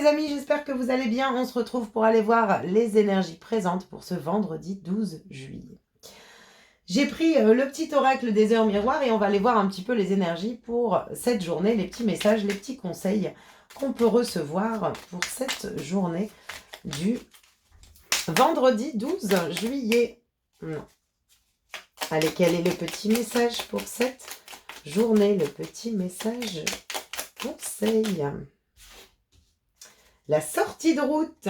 amis, j'espère que vous allez bien. On se retrouve pour aller voir les énergies présentes pour ce vendredi 12 juillet. J'ai pris le petit oracle des heures miroirs et on va aller voir un petit peu les énergies pour cette journée, les petits messages, les petits conseils qu'on peut recevoir pour cette journée du vendredi 12 juillet. Non. Allez, quel est le petit message pour cette journée? Le petit message conseil. La sortie de route.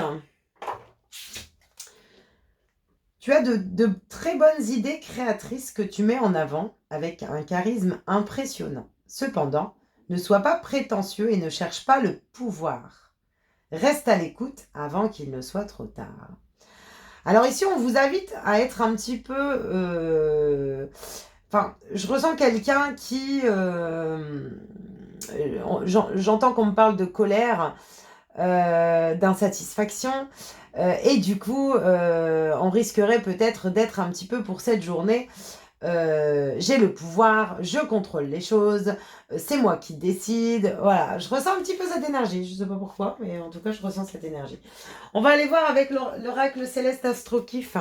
Tu as de très bonnes idées créatrices que tu mets en avant avec un charisme impressionnant. Cependant, ne sois pas prétentieux et ne cherche pas le pouvoir. Reste à l'écoute avant qu'il ne soit trop tard. Alors ici, on vous invite à être un petit peu... je ressens quelqu'un qui... j'entends qu'on me parle de colère, d'insatisfaction. Et du coup, on risquerait peut-être d'être un petit peu pour cette journée. J'ai le pouvoir, je contrôle les choses, c'est moi qui décide. Voilà, je ressens un petit peu cette énergie. Je ne sais pas pourquoi, mais en tout cas, je ressens cette énergie. On va aller voir avec l'oracle céleste Astrokif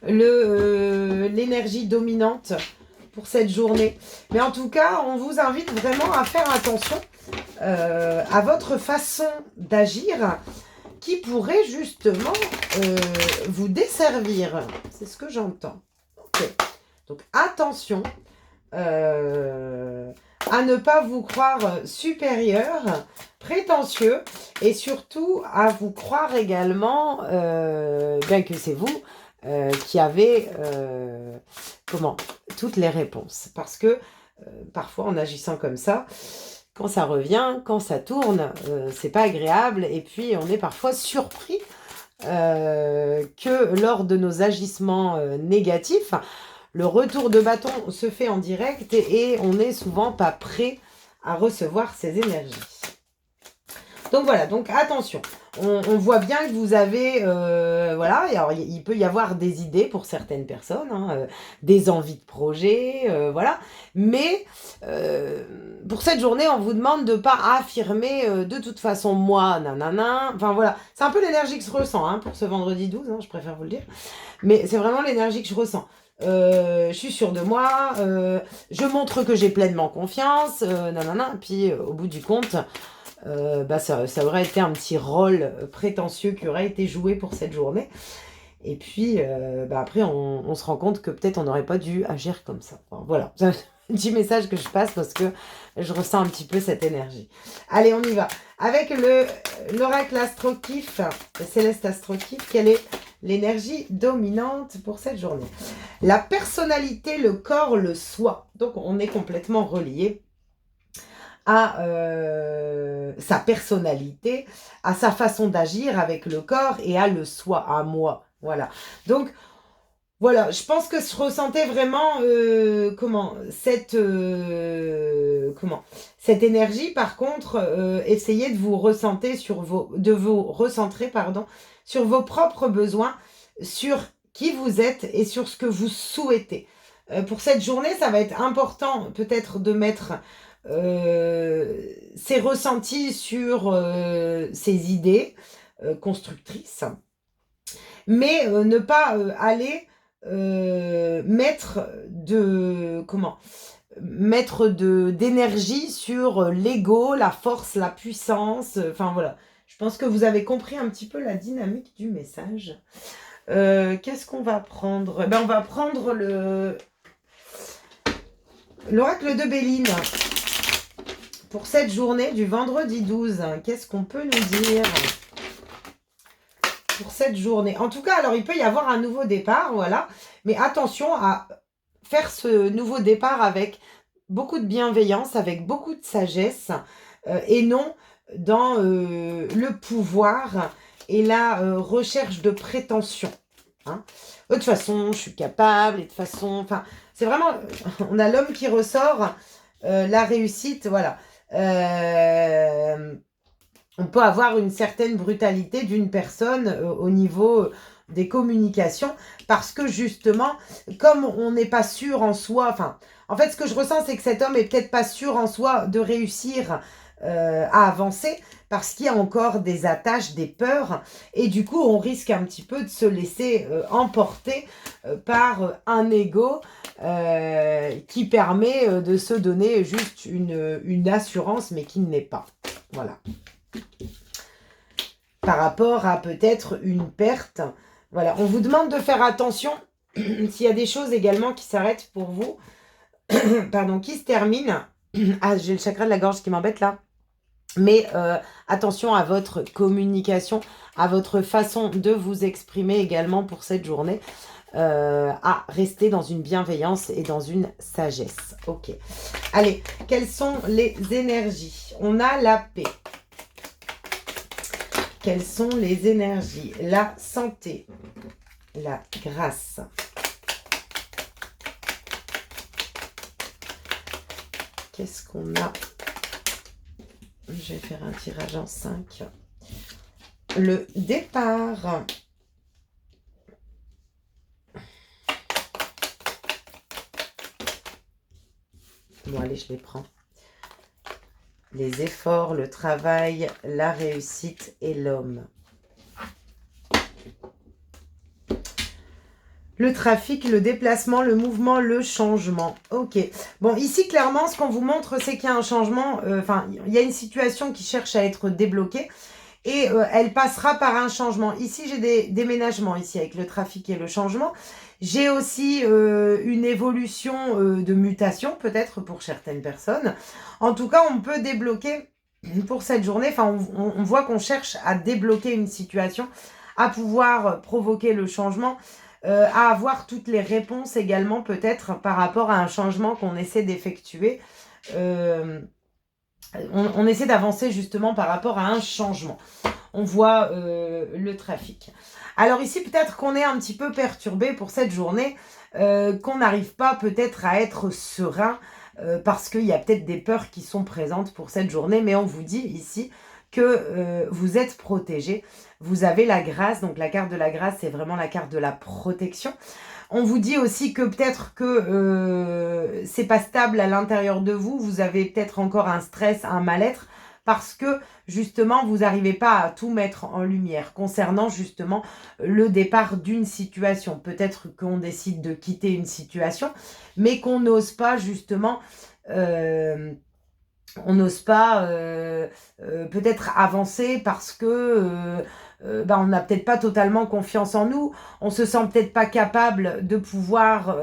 l'énergie dominante pour cette journée. Mais en tout cas, on vous invite vraiment à faire attention à votre façon d'agir qui pourrait justement vous desservir. C'est ce que j'entends. Okay. Donc attention à ne pas vous croire supérieur, prétentieux, et surtout à vous croire également que c'est vous qui avez toutes les réponses. Parce que parfois en agissant comme ça, quand ça revient, quand ça tourne, c'est pas agréable. Et puis, on est parfois surpris que lors de nos agissements négatifs, le retour de bâton se fait en direct et on n'est souvent pas prêt à recevoir ces énergies. Donc voilà, donc attention. On voit bien que vous avez, voilà, alors il peut y avoir des idées pour certaines personnes, hein, des envies de projet, voilà. Mais pour cette journée, on vous demande de ne pas affirmer de toute façon moi, nanana. Enfin voilà, c'est un peu l'énergie que je ressens hein, pour ce vendredi 12, hein, je préfère vous le dire. Mais c'est vraiment l'énergie que je ressens. Je suis sûre de moi, je montre que j'ai pleinement confiance, nanana. Puis au bout du compte... ça aurait été un petit rôle prétentieux qui aurait été joué pour cette journée. Et puis, après, on se rend compte que peut-être on n'aurait pas dû agir comme ça. Enfin, voilà, c'est un petit message que je passe parce que je ressens un petit peu cette énergie. Allez, on y va. Avec l'oracle Astrokif, le céleste Astrokif, quelle est l'énergie dominante pour cette journée? La personnalité, le corps, le soi. Donc, on est complètement relié à sa personnalité, à sa façon d'agir avec le corps et à le soi, à moi. Voilà. Donc, voilà, je pense que je ressentais vraiment cette énergie. Par contre, essayez de vous recentrer sur sur vos propres besoins, sur qui vous êtes et sur ce que vous souhaitez. Pour cette journée, ça va être important peut-être de mettre ses ressentis sur ses idées constructrices, mais ne pas aller mettre d'énergie sur l'ego, la force, la puissance. Enfin voilà, je pense que vous avez compris un petit peu la dynamique du message. Qu'est-ce qu'on va prendre? On va prendre l'oracle de Béline. Pour cette journée du vendredi 12, qu'est-ce qu'on peut nous dire pour cette journée? En tout cas, alors il peut y avoir un nouveau départ, voilà. Mais attention à faire ce nouveau départ avec beaucoup de bienveillance, avec beaucoup de sagesse, et non dans le pouvoir et la recherche de prétention. Hein. De toute façon, je suis capable, et de toute façon... Enfin, c'est vraiment... On a l'homme qui ressort, la réussite, voilà. On peut avoir une certaine brutalité d'une personne au niveau des communications parce que justement, comme on n'est pas sûr en soi, en fait, ce que je ressens, c'est que cet homme est peut-être pas sûr en soi de réussir à avancer parce qu'il y a encore des attaches, des peurs et du coup on risque un petit peu de se laisser emporter par un ego qui permet de se donner juste une assurance mais qui ne l'est pas. Voilà. Par rapport à peut-être une perte. Voilà, on vous demande de faire attention s'il y a des choses également qui s'arrêtent pour vous, pardon, qui se terminent. Ah, j'ai le chakra de la gorge qui m'embête là. Mais attention à votre communication, à votre façon de vous exprimer également pour cette journée. À rester dans une bienveillance et dans une sagesse. Ok. Allez, quelles sont les énergies? On a la paix. Quelles sont les énergies? La santé, la grâce. Qu'est-ce qu'on a? Je vais faire un tirage en 5. Le départ. Bon, allez, je les prends. Les efforts, le travail, la réussite et l'homme. Le trafic, le déplacement, le mouvement, le changement. Ok. Bon, ici, clairement, ce qu'on vous montre, c'est qu'il y a un changement. Enfin, il y a une situation qui cherche à être débloquée. Et elle passera par un changement. Ici, j'ai des déménagements, ici, avec le trafic et le changement. J'ai aussi une évolution de mutation, peut-être pour certaines personnes. En tout cas, on peut débloquer pour cette journée. Enfin, on voit qu'on cherche à débloquer une situation, à pouvoir provoquer le changement, à avoir toutes les réponses également, peut-être, par rapport à un changement qu'on essaie d'effectuer. On essaie d'avancer justement par rapport à un changement. On voit le trafic. Alors ici, peut-être qu'on est un petit peu perturbé pour cette journée, qu'on n'arrive pas peut-être à être serein, parce qu'il y a peut-être des peurs qui sont présentes pour cette journée, mais on vous dit ici que vous êtes protégé. Vous avez la grâce, donc la carte de la grâce, c'est vraiment la carte de la protection. On vous dit aussi que peut-être que c'est pas stable à l'intérieur de vous. Vous avez peut-être encore un stress, un mal-être parce que justement, vous n'arrivez pas à tout mettre en lumière concernant justement le départ d'une situation. Peut-être qu'on décide de quitter une situation, mais qu'on n'ose pas justement... on n'ose pas peut-être avancer parce que on n'a peut-être pas totalement confiance en nous, on se sent peut-être pas capable de pouvoir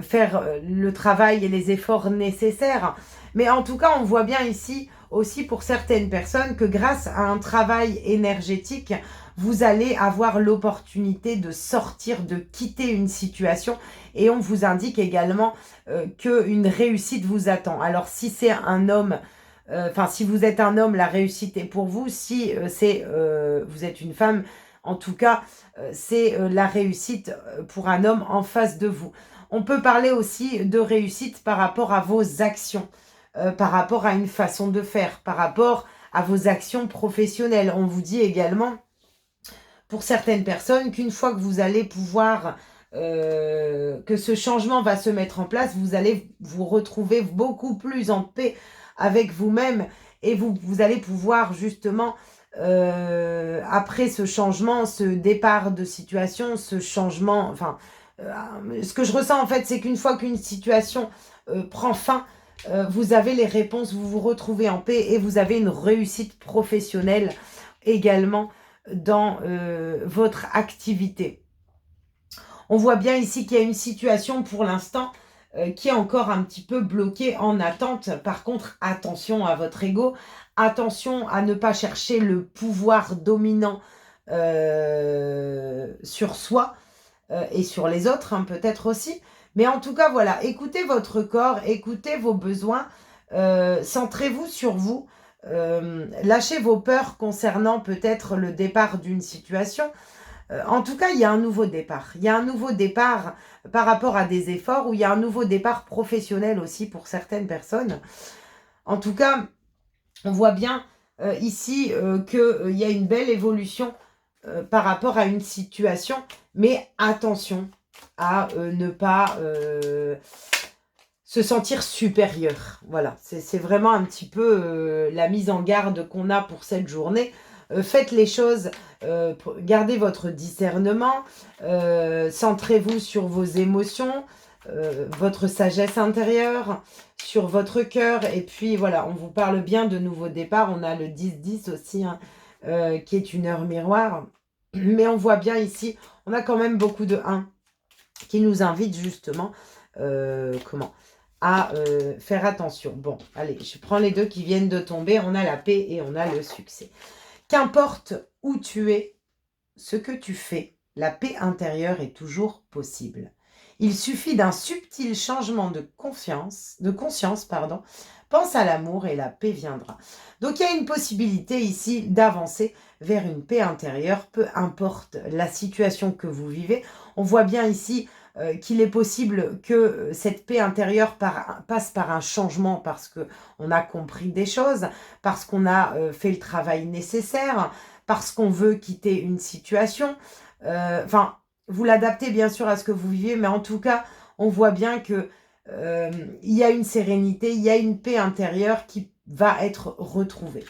faire le travail et les efforts nécessaires. Mais en tout cas, on voit bien ici aussi pour certaines personnes que grâce à un travail énergétique, vous allez avoir l'opportunité de sortir, de quitter une situation. Et on vous indique également qu'une réussite vous attend. Alors si c'est un homme, si vous êtes un homme, la réussite est pour vous. Si vous êtes une femme, en tout cas, c'est la réussite pour un homme en face de vous. On peut parler aussi de réussite par rapport à vos actions, par rapport à une façon de faire, par rapport à vos actions professionnelles. On vous dit également, pour certaines personnes, qu'une fois que vous allez pouvoir... que ce changement va se mettre en place, vous allez vous retrouver beaucoup plus en paix avec vous-même et vous allez pouvoir justement, après ce changement, ce départ de situation, ce changement, ce que je ressens en fait, c'est qu'une fois qu'une situation prend fin, vous avez les réponses, vous vous retrouvez en paix et vous avez une réussite professionnelle également dans votre activité. On voit bien ici qu'il y a une situation pour l'instant qui est encore un petit peu bloquée en attente. Par contre, attention à votre ego, attention à ne pas chercher le pouvoir dominant sur soi et sur les autres, hein, peut-être aussi. Mais en tout cas, voilà, écoutez votre corps, écoutez vos besoins, centrez-vous sur vous, lâchez vos peurs concernant peut-être le départ d'une situation. En tout cas, il y a un nouveau départ. Il y a un nouveau départ par rapport à des efforts, ou il y a un nouveau départ professionnel aussi pour certaines personnes. En tout cas, on voit bien ici qu'il y a une belle évolution par rapport à une situation. Mais attention à ne pas se sentir supérieur. Voilà, c'est vraiment un petit peu la mise en garde qu'on a pour cette journée. Faites les choses, gardez votre discernement, centrez-vous sur vos émotions, votre sagesse intérieure, sur votre cœur. Et puis voilà, on vous parle bien de nouveau départ. On a le 10-10 aussi, hein, qui est une heure miroir. Mais on voit bien ici, on a quand même beaucoup de 1 qui nous invite justement à faire attention. Bon, allez, je prends les deux qui viennent de tomber. On a la paix et on a le succès. Qu'importe où tu es, ce que tu fais, la paix intérieure est toujours possible. Il suffit d'un subtil changement de conscience, pardon. Pense à l'amour et la paix viendra. Donc il y a une possibilité ici d'avancer vers une paix intérieure, peu importe la situation que vous vivez. On voit bien ici qu'il est possible que cette paix intérieure passe par un changement parce qu'on a compris des choses, parce qu'on a fait le travail nécessaire, parce qu'on veut quitter une situation. Enfin, vous l'adaptez bien sûr à ce que vous vivez, mais en tout cas, on voit bien que il y a une sérénité, il y a une paix intérieure qui va être retrouvée.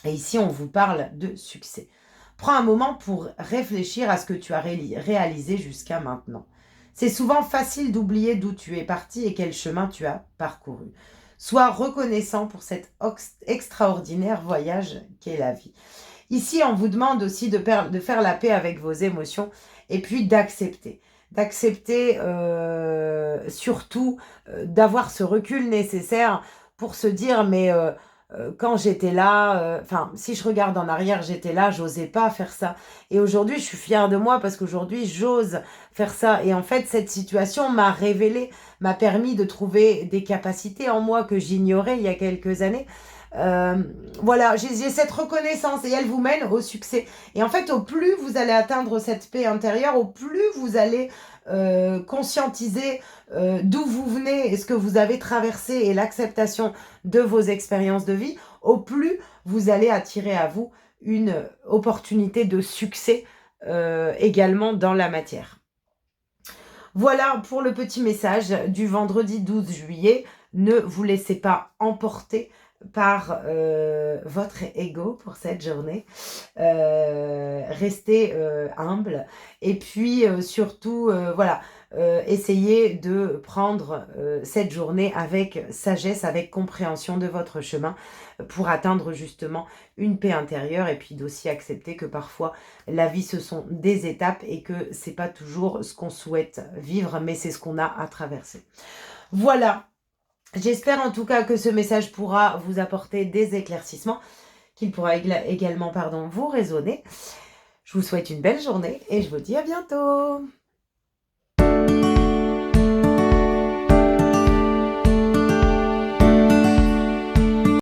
Et ici, on vous parle de succès. Prends un moment pour réfléchir à ce que tu as réalisé jusqu'à maintenant. C'est souvent facile d'oublier d'où tu es parti et quel chemin tu as parcouru. Sois reconnaissant pour cet extraordinaire voyage qu'est la vie. Ici, on vous demande aussi de faire la paix avec vos émotions et puis d'accepter. D'accepter surtout d'avoir ce recul nécessaire pour se dire mais quand j'étais là, enfin si je regarde en arrière, j'étais là, j'osais pas faire ça. Et aujourd'hui, je suis fière de moi parce qu'aujourd'hui, j'ose faire ça. Et en fait, cette situation m'a révélé, m'a permis de trouver des capacités en moi que j'ignorais il y a quelques années. Voilà, j'ai cette reconnaissance et elle vous mène au succès. Et en fait, au plus vous allez atteindre cette paix intérieure, au plus vous allez conscientiser d'où vous venez et ce que vous avez traversé et l'acceptation de vos expériences de vie, au plus vous allez attirer à vous une opportunité de succès également dans la matière. Voilà pour le petit message du vendredi 12 juillet. Ne vous laissez pas emporter par votre ego pour cette journée. Restez humble et puis surtout, voilà, essayez de prendre cette journée avec sagesse, avec compréhension de votre chemin pour atteindre justement une paix intérieure et puis d'aussi accepter que parfois la vie ce sont des étapes et que c'est pas toujours ce qu'on souhaite vivre mais c'est ce qu'on a à traverser. Voilà. J'espère en tout cas que ce message pourra vous apporter des éclaircissements, qu'il pourra également vous résonner. Je vous souhaite une belle journée et je vous dis à bientôt.